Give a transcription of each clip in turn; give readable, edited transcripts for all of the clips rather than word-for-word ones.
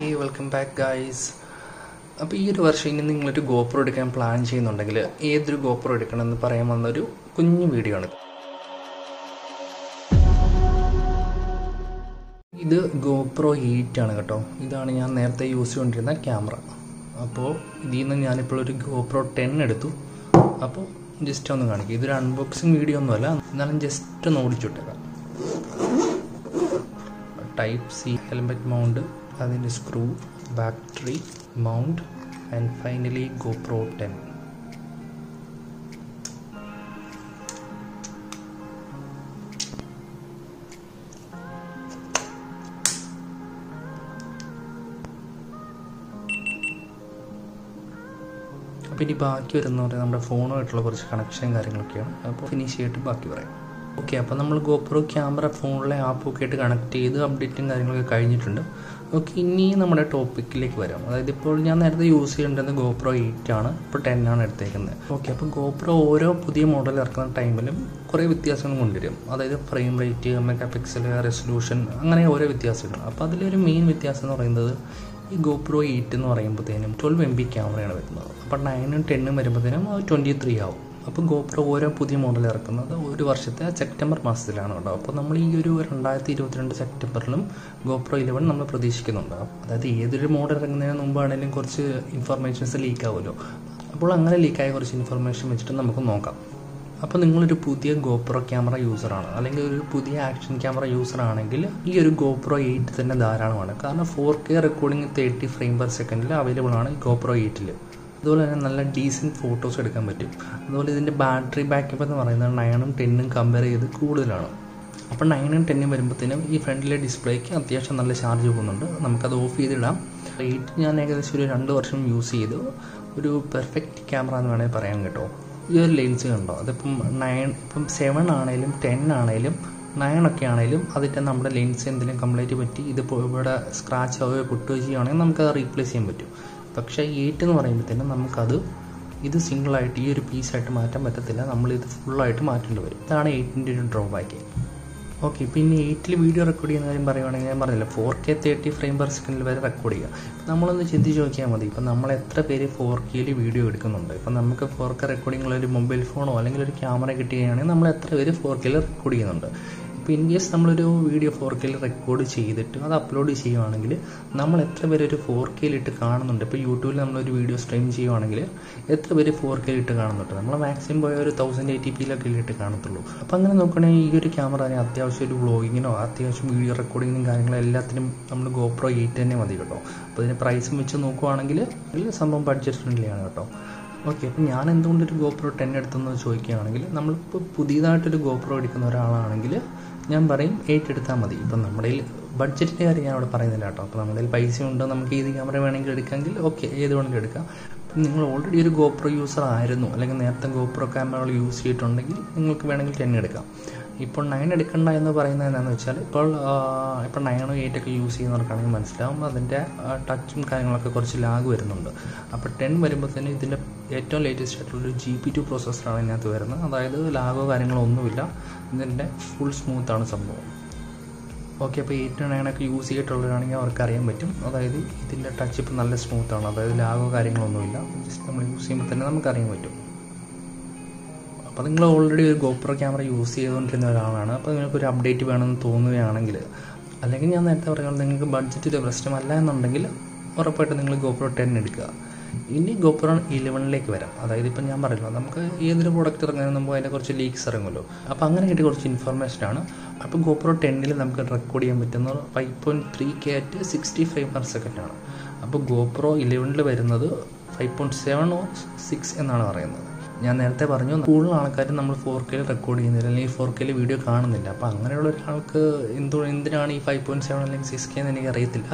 Hey, welcome back guys. അപ്പോൾ ഈ ഒരു വർഷം ഇനി നിങ്ങളൊരു GoPro എടുക്കാൻ പ്ലാൻ ചെയ്യുന്നുണ്ടെങ്കിൽ ഏതൊരു GoPro എടുക്കണമെന്ന് പറയാൻ വന്നൊരു കുഞ്ഞു വീഡിയോ ആണ്. ഇത് GoPro11 ആണ് കേട്ടോ. ഇതാണ് ഞാൻ നേരത്തെ യൂസ് ചെയ്തുകൊണ്ടിരുന്ന ക്യാമറ. അപ്പോൾ ഇതിൽ നിന്ന് ഞാനിപ്പോൾ ഒരു GoPro10 എടുത്തു. അപ്പോൾ ജസ്റ്റ് ഒന്ന് കാണിക്കാം. ഇതൊരു അൺബോക്സിങ് വീഡിയോ ഒന്നുമല്ല, എന്നാലും ജസ്റ്റ് ഒന്ന് ഓടിച്ചിട്ടേക്കാം. Type C helmet mount, അതിൻ്റെ screw, battery mount and finally GoPro10. അപ്പോൾ ഇനി ബാക്കി വരുന്ന പറയുന്നത് നമ്മുടെ ഫോണുമായിട്ടുള്ള കുറച്ച് കണക്ഷനും കാര്യങ്ങളൊക്കെയാണ്. അപ്പോൾ ഫിനിഷ് ചെയ്തിട്ട് ബാക്കി പറയാം. ഓക്കെ, അപ്പോൾ നമ്മൾ GoPro ക്യാമറ ഫോണിലെ ആപ്പൊക്കെ ആയിട്ട് കണക്ട് ചെയ്ത് അപ്ഡേറ്റും കാര്യങ്ങളൊക്കെ കഴിഞ്ഞിട്ടുണ്ട്. ഓക്കെ, ഇനി നമ്മുടെ ടോപ്പിക്കിലേക്ക് വരാം. അതായത് ഇപ്പോൾ ഞാൻ നേരത്തെ യൂസ് ചെയ്യേണ്ടത് GoPro8 ആണ്, ഇപ്പോൾ 10 ആണ് എടുത്തേക്കുന്നത്. ഓക്കെ, അപ്പോൾ GoPro ഓരോ പുതിയ മോഡൽ ഇറക്കുന്ന ടൈമിലും കുറേ വ്യത്യാസങ്ങൾ കൊണ്ടുവരും. അതായത് frame rate, mega pixel, resolution, അങ്ങനെ ഓരോ വ്യത്യാസങ്ങൾ. അപ്പോൾ അതിലൊരു മെയിൻ വ്യത്യാസം എന്ന് പറയുന്നത് ഈ GoPro8 എന്ന് പറയുമ്പോഴത്തേനും 12 MB ക്യാമറയാണ് വരുന്നത്. അപ്പോൾ 9ഉം 10ഉം വരുമ്പോഴത്തേനും 23 ആവും. അപ്പോൾ GoPro ഓരോ പുതിയ മോഡൽ ഇറക്കുന്നത് ഒരു വർഷത്തെ സെപ്റ്റംബർ മാസത്തിലാണ് കേട്ടോ. അപ്പോൾ നമ്മൾ ഈ ഒരു 2022 സെപ്റ്റംബറിലും GoPro11 നമ്മൾ പ്രതീക്ഷിക്കുന്നുണ്ട്. അതായത് ഏതൊരു മോഡൽ ഇറങ്ങുന്നതിന് മുമ്പാണെങ്കിലും കുറച്ച് ഇൻഫർമേഷൻസ് ലീക്ക് ആവുമല്ലോ. അപ്പോൾ അങ്ങനെ ലീക്കായ കുറച്ച് ഇൻഫർമേഷൻ വെച്ചിട്ട് നമുക്ക് നോക്കാം. അപ്പോൾ നിങ്ങളൊരു പുതിയ GoPro ക്യാമറ യൂസറാണ്, അല്ലെങ്കിൽ ഒരു പുതിയ ആക്ഷൻ ക്യാമറ യൂസറാണെങ്കിൽ ഈ ഒരു GoPro8 തന്നെ ധാരാളമാണ്. കാരണം 4K റെക്കോർഡിംഗ് 30 ഫ്രെയിം പെർ സെക്കൻഡിൽ അവൈലബിൾ ആണ് GoPro8ൽ. അതുപോലെ തന്നെ നല്ല ഡീസൻറ്റ് ഫോട്ടോസ് എടുക്കാൻ പറ്റും. അതുപോലെ ഇതിൻ്റെ ബാറ്ററി ബാക്കപ്പ് എന്ന് പറയുന്നത് 9ഉം 10ഉം കമ്പയർ ചെയ്ത് കൂടുതലാണ്. അപ്പോൾ 9ഉം 10ഉം വരുമ്പോഴത്തേനും ഈ ഫ്രണ്ടിലെ ഡിസ്പ്ലേക്ക് അത്യാവശ്യം നല്ല ചാർജ് പോകുന്നുണ്ട്. നമുക്കത് ഓഫ് ചെയ്തിടാം. 8 ഞാൻ ഏകദേശം ഒരു 2 വർഷം യൂസ് ചെയ്തു. ഒരു പെർഫെക്റ്റ് ക്യാമറ എന്ന് വേണമെങ്കിൽ പറയാൻ കേട്ടോ. ഈ ഒരു ലെൻസ് കണ്ടോ, അതിപ്പം 7 ആണെങ്കിലും 10 ആണെങ്കിലും 9 ഒക്കെ ആണെങ്കിലും അതിൻ്റെ നമ്മുടെ ലെൻസ് എന്തെങ്കിലും കംപ്ലൈൻറ്റ് പറ്റി ഇതിപ്പോൾ ഇവിടെ സ്ക്രാച്ച് ആവുകയോ പൊട്ടുകയോ ചെയ്യുകയാണെങ്കിൽ നമുക്കത് റീപ്ലേസ് ചെയ്യാൻ പറ്റും. പക്ഷേ 8 എന്ന് പറയുമ്പോഴത്തേനും നമുക്കത് ഇത് സിംഗിളായിട്ട് ഈ ഒരു പീസായിട്ട് മാറ്റാൻ പറ്റത്തില്ല, നമ്മളിത് ഫുള്ളായിട്ട് മാറ്റേണ്ടി വരും. ഇതാണ് 8ൻ്റെ ഒരു ഡ്രോബാക്ക്. ഓക്കെ, പിന്നെ 8ൽ വീഡിയോ റെക്കോർഡ് ചെയ്യുന്ന കാര്യം പറയുവാണെങ്കിൽ ഞാൻ പറഞ്ഞില്ല 4K 30 ഫ്രെയിം പെർ സെക്കൻഡിൽ വരെ റെക്കോർഡ് ചെയ്യുക. നമ്മളൊന്ന് ചിന്തിച്ച് നോക്കിയാൽ മതി, ഇപ്പം നമ്മൾ എത്ര പേര് 4Kയിൽ വീഡിയോ എടുക്കുന്നുണ്ട്. ഇപ്പം നമുക്ക് 4K റെക്കോർഡിങ്ങുള്ള ഒരു മൊബൈൽ ഫോണോ അല്ലെങ്കിൽ ഒരു ക്യാമറ കിട്ടുകയാണെങ്കിൽ നമ്മൾ എത്ര പേര് 4Kയിൽ റെക്കോർഡ് ചെയ്യുന്നുണ്ട്. ഇപ്പോൾ ഇൻ കേസ് നമ്മളൊരു വീഡിയോ 4Kയിൽ റെക്കോർഡ് ചെയ്തിട്ട് അത് അപ്ലോഡ് ചെയ്യുകയാണെങ്കിൽ നമ്മൾ എത്ര പേര് ഒരു 4Kയിൽ ഇട്ട് കാണുന്നുണ്ട്. ഇപ്പോൾ യൂട്യൂബിൽ നമ്മളൊരു വീഡിയോ സ്ട്രീം ചെയ്യുകയാണെങ്കിൽ എത്ര പേര് 4Kയിൽ ഇട്ട് കാണുന്നുണ്ട്. നമ്മൾ മാക്സിമം പോയ ഒരു 1080pയിലൊക്കെ ഇട്ട് കാണത്തുള്ളൂ. അപ്പോൾ അങ്ങനെ നോക്കുകയാണെങ്കിൽ ഈ ഒരു ക്യാമറ അത്യാവശ്യം ഒരു വ്ളോഗിങ്ങിനോ അത്യാവശ്യം വീഡിയോ റെക്കോർഡിങ്ങിനും കാര്യങ്ങളും എല്ലാത്തിനും നമ്മൾ GoPro8 തന്നെ മതി കേട്ടോ. അപ്പോൾ ഇതിന് പ്രൈസും വെച്ച് നോക്കുകയാണെങ്കിൽ സംഭവം ബഡ്ജറ്റ് ഫ്രണ്ട്ലിയാണ് കേട്ടോ. ഓക്കെ, അപ്പോൾ ഞാൻ എന്തുകൊണ്ടൊരു GoPro10 എടുത്തെന്ന് ചോദിക്കുകയാണെങ്കിൽ നമ്മളിപ്പോൾ പുതിയതായിട്ടൊരു GoPro എടുക്കുന്ന ഒരാളാണെങ്കിൽ ഞാൻ പറയും 8 എടുത്താൽ മതി. ഇപ്പം നമ്മുടെ ബഡ്ജറ്റിൻ്റെ കാര്യം ഞാൻ അവിടെ പറയുന്നില്ല കേട്ടോ. അപ്പോൾ നമ്മുടെ പൈസ ഉണ്ട്, നമുക്ക് ഏത് ക്യാമറ വേണമെങ്കിൽ എടുക്കാമെങ്കിൽ ഓക്കെ, ഏത് വേണമെങ്കിലും എടുക്കാം. അപ്പം നിങ്ങൾ ഓൾറെഡി ഒരു GoPro യൂസർ ആയിരുന്നു, അല്ലെങ്കിൽ നേരത്തെ GoPro ക്യാമറകൾ യൂസ് ചെയ്തിട്ടുണ്ടെങ്കിൽ നിങ്ങൾക്ക് വേണമെങ്കിൽ 10 എടുക്കാം. ഇപ്പോൾ 9 എടുക്കണ്ട എന്ന് പറയുന്നത് എന്താണെന്ന് വെച്ചാൽ ഇപ്പോൾ 9 8 ഒക്കെ യൂസ് ചെയ്യുന്നവർക്കാണെങ്കിൽ മനസ്സിലാവും അതിൻ്റെ ടച്ചും കാര്യങ്ങളൊക്കെ കുറച്ച് ലാഗ് വരുന്നുണ്ട്. അപ്പോൾ 10 വരുമ്പോൾ തന്നെ ഇതിൻ്റെ ഏറ്റവും ലേറ്റസ്റ്റ് ആയിട്ടുള്ളൊരു GP2 പ്രോസസ്സറാണ് ഇതിനകത്ത് വരുന്നത്. അതായത് ലാഗോ കാര്യങ്ങളോ ഒന്നുമില്ല, ഇതിൻ്റെ ഫുൾ സ്മൂത്താണ് സംഭവം. ഓക്കെ, അപ്പോൾ 8 9 ഒക്കെ യൂസ് ചെയ്തിട്ടുള്ളവരാണെങ്കിൽ അവർക്ക് അറിയാൻ പറ്റും. അതായത് ഇതിൻ്റെ ടച്ച് ഇപ്പോൾ നല്ല സ്മൂത്താണ്, അതായത് ലാഗോ കാര്യങ്ങളൊന്നുമില്ല. ജസ്റ്റ് നമ്മൾ യൂസ് ചെയ്യുമ്പോൾ തന്നെ നമുക്കറിയാൻ പറ്റും. അപ്പോൾ നിങ്ങൾ ഓൾറെഡി ഒരു GoPro ക്യാമറ യൂസ് ചെയ്തുകൊണ്ടിരുന്ന ഒരാളാണ്, അപ്പോൾ നിങ്ങൾക്കൊരു അപ്ഡേറ്റ് വേണമെന്ന് തോന്നുകയാണെങ്കിൽ, അല്ലെങ്കിൽ ഞാൻ നേരത്തെ പറയുന്നത് നിങ്ങൾക്ക് ബഡ്ജറ്റിൻ്റെ പ്രശ്നമല്ല എന്നുണ്ടെങ്കിൽ ഉറപ്പായിട്ട് നിങ്ങൾ GoPro10 എടുക്കുക. ഇനി GoPro11ലേക്ക് വരാം. അതായത് ഇപ്പം ഞാൻ പറയല്ലോ, നമുക്ക് ഏതൊരു പ്രോഡക്റ്റ് ഇറങ്ങുന്നതിന് മുമ്പ് അതിൻ്റെ കുറച്ച് ലീക്സ് ഇറങ്ങുമല്ലോ. അപ്പോൾ അങ്ങനെ കിട്ടിയ കുറച്ച് ഇൻഫർമേഷനാണ്. അപ്പോൾ GoPro10ൽ നമുക്ക് റെക്കോർഡ് ചെയ്യാൻ പറ്റുന്നത് 5.3K at 60 ഫ്രെയിം പെർ സെക്കൻഡാണ്. അപ്പോൾ GoPro11ൽ വരുന്നത് 5.7 or 6 എന്നാണ് പറയുന്നത്. ഞാൻ നേരത്തെ പറഞ്ഞു കൂടുതൽ ആൾക്കാരും നമ്മൾ 4Kയിൽ റെക്കോർഡ് ചെയ്യുന്നില്ല, അല്ലെങ്കിൽ 4Kയിൽ വീഡിയോ കാണുന്നില്ല. അപ്പോൾ അങ്ങനെയുള്ള ഒരാൾക്ക് എന്തിനാണ് ഈ 5.7 അല്ലെങ്കിൽ 6K എന്ന് എനിക്ക് അറിയത്തില്ല.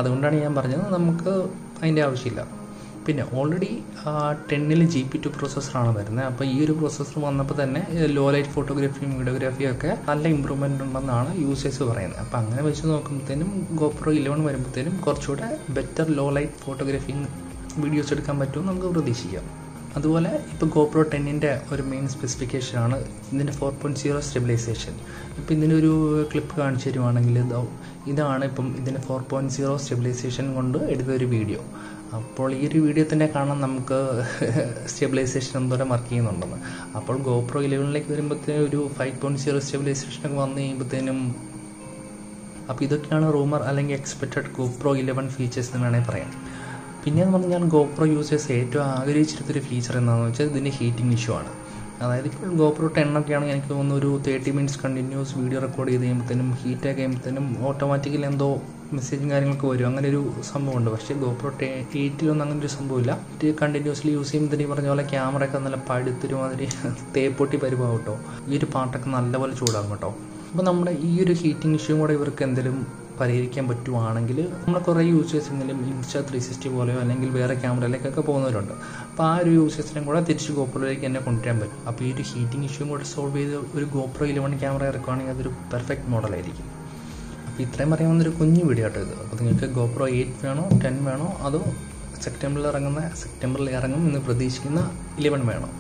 അതുകൊണ്ടാണ് ഞാൻ പറഞ്ഞത് നമുക്ക് അതിൻ്റെ ആവശ്യമില്ല. പിന്നെ ഓൾറെഡി 10ൽ GP2 പ്രോസസ്സറാണ് വരുന്നത്. അപ്പോൾ ഈ ഒരു പ്രോസസ്സർ വന്നപ്പോൾ തന്നെ ലോ ലൈറ്റ് ഫോട്ടോഗ്രാഫിയും വീഡിയോഗ്രാഫിയും ഒക്കെ നല്ല ഇമ്പ്രൂവ്മെൻ്റ് ഉണ്ടെന്നാണ് യൂസേഴ്സ് പറയുന്നത്. അപ്പോൾ അങ്ങനെ വെച്ച് നോക്കുമ്പോഴത്തേനും GoPro11 വരുമ്പോഴത്തേനും കുറച്ചുകൂടെ ബെറ്റർ ലോ ലൈറ്റ് ഫോട്ടോഗ്രാഫിയും വീഡിയോസ് എടുക്കാൻ പറ്റുമെന്ന് നമുക്ക് പ്രതീക്ഷിക്കാം. അതുപോലെ ഇപ്പോൾ GoPro 10ൻ്റെ ഒരു മെയിൻ സ്പെസിഫിക്കേഷനാണ് ഇതിൻ്റെ 4.0 സ്റ്റെബിലൈസേഷൻ. ഇപ്പോൾ ഇതിൻ്റെ ഒരു ക്ലിപ്പ് കാണിച്ചു തരുവാണെങ്കിൽ ഇതാണ് ഇപ്പം ഇതിൻ്റെ 4.0 സ്റ്റെബിലൈസേഷൻ കൊണ്ട് എടുത്തൊരു വീഡിയോ. അപ്പോൾ ഈ ഒരു വീഡിയോ തന്നെ കാണാൻ നമുക്ക് സ്റ്റെബിലൈസേഷൻ എന്തോരം വർക്ക് ചെയ്യുന്നുണ്ടെന്ന്. അപ്പോൾ GoPro 11ലേക്ക് വരുമ്പോഴത്തേനും ഒരു 5.0 സ്റ്റെബിലൈസേഷനൊക്കെ വന്നു കഴിയുമ്പോഴത്തേനും അപ്പോൾ ഇതൊക്കെയാണ് റൂമർ അല്ലെങ്കിൽ എക്സ്പെക്റ്റഡ് GoPro 11 ഫീച്ചേഴ്സ് എന്ന് വേണമെങ്കിൽ പറയാം. പിന്നെയെന്ന് പറഞ്ഞാൽ GoPro യൂസേഴ്സ് ഏറ്റവും ആഗ്രഹിച്ചിരുന്നൊരു ഫീച്ചർ എന്താണെന്ന് വെച്ചാൽ ഇതിൻ്റെ ഹീറ്റിംഗ് ഇഷ്യൂ ആണ്. അതായത് ഇപ്പോൾ GoPro 10 ഒക്കെയാണെങ്കിൽ എനിക്ക് തോന്നുന്നു ഒരു 30 മിനിറ്റ്സ് കണ്ടിന്യൂസ് വീഡിയോ റെക്കോർഡ് ചെയ്ത് കഴിയുമ്പോഴത്തേനും ഹീറ്റായി കഴിയുമ്പോഴത്തേനും ഓട്ടോമാറ്റിക്കലി എന്തോ മെസ്സേജും കാര്യങ്ങളൊക്കെ വരും, അങ്ങനെ ഒരു സംഭവമുണ്ട്. പക്ഷേ GoPro 8 അങ്ങനെ ഒരു സംഭവമില്ല. ഇത് കണ്ടിന്യൂസ്ലി യൂസ് ചെയ്യുമ്പോൾ ഈ പറഞ്ഞ പോലെ ക്യാമറയൊക്കെ നല്ല പഴുത്തൊരുമാതിരി തേപ്പൊട്ടി പരിഭാവം കേട്ടോ. ഈ ഒരു പാട്ടൊക്കെ നല്ലപോലെ ചൂടാകും കേട്ടോ. അപ്പോൾ നമ്മുടെ ഈ ഒരു ഹീറ്റിംഗ് ഇഷ്യൂ കൂടെ ഇവർക്ക് എന്തെങ്കിലും പരിഹരിക്കാൻ പറ്റുവാണെങ്കിൽ നമ്മൾ കുറേ യൂസേഴ്സ് എന്തെങ്കിലും ഇൻസ്റ്റാ 360 പോലെയോ അല്ലെങ്കിൽ വേറെ ക്യാമറയിലേക്കൊക്കെ പോകുന്നവരുണ്ട്. അപ്പോൾ ആ ഒരു യൂസേഴ്സിനും കൂടെ തിരിച്ച് GoProയിലേക്ക് തന്നെ കൊണ്ടുവരാൻ പറ്റും. അപ്പോൾ ഈ ഒരു ഹീറ്റിംഗ് ഇഷ്യൂ കൂടെ സോൾവ് ചെയ്ത് ഒരു GoPro 11 ക്യാമറ ഇറക്കുകയാണെങ്കിൽ അതൊരു പെർഫെക്റ്റ് മോഡലായിരിക്കും. അപ്പോൾ ഇത്രയും പറയാവുന്നൊരു കുഞ്ഞു വീഡിയോ ആട്ടോ ഇത്. അപ്പോൾ നിങ്ങൾക്ക് GoPro 8 വേണോ 10 വേണോ അതോ സെപ്റ്റംബറിൽ ഇറങ്ങും എന്ന് പ്രതീക്ഷിക്കുന്ന 11 വേണോ?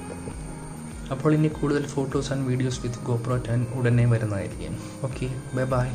അപ്പോൾ ഇനി കൂടുതൽ photos and videos with GoPro 10 ഉടനെ വരുന്നതായിരിക്കും. Okay, by.